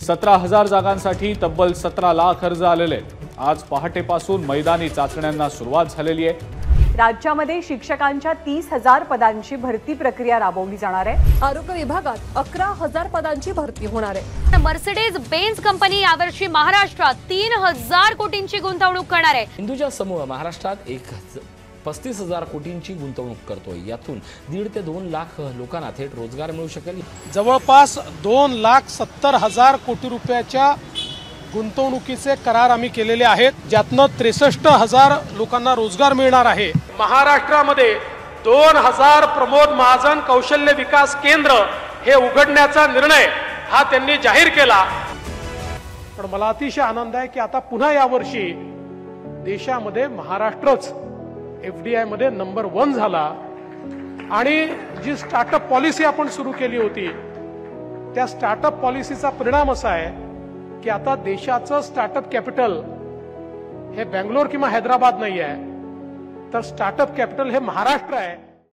17,000 जागांसाठी तब्बल 17 लाख अर्ज आलेले आहेत। आज पहाटेपासून मैदानी चाचण्यांना सुरुवात झालेली आहे। राज्यामध्ये शिक्षकांच्या 30,000 पदांची भरती प्रक्रिया राबवली जाणार आहे। आरोग्य विभागात 11,000 पदांची भरती होणार आहे। मर्सिडीज बेन्झ कंपनी यावर्षी महाराष्ट्रात 3,000 कोटींची गुंतवणूक करणार आहे। हिंदुजा समूह महाराष्ट्रात 35,000 कोटींची गुंतवणूक करतोय। यातून 1.5 ते 2 लाख लोकांना थेट रोजगार मिळू शकेल। जवळपास 2,70,000 कोटी रुपयाच्या गुंतवणुकीचे करार आम्ही केलेले आहेत, ज्यातनं 63,000 लोकांना रोजगार मिळणार आहे। महाराष्ट्रामध्ये 2,000 प्रमोद महाजन कौशल्य विकास केंद्र हे उघडण्याचा निर्णय हा त्यांनी जाहीर केला। पण मला अतिशय आनंद आहे की आता पुन्हा यावर्षी देशामध्ये महाराष्ट्रच FDI मध्ये नंबर 1 झाला आणि जी स्टार्टअप पॉलिसी आपण सुरू केली होती त्या स्टार्टअप पॉलिसीचा परिणाम असा आहे की आता देशाचं स्टार्टअप कॅपिटल हे बेंगलोर किंवा हैदराबाद नाही आहे, तर स्टार्टअप कॅपिटल हे महाराष्ट्र आहे।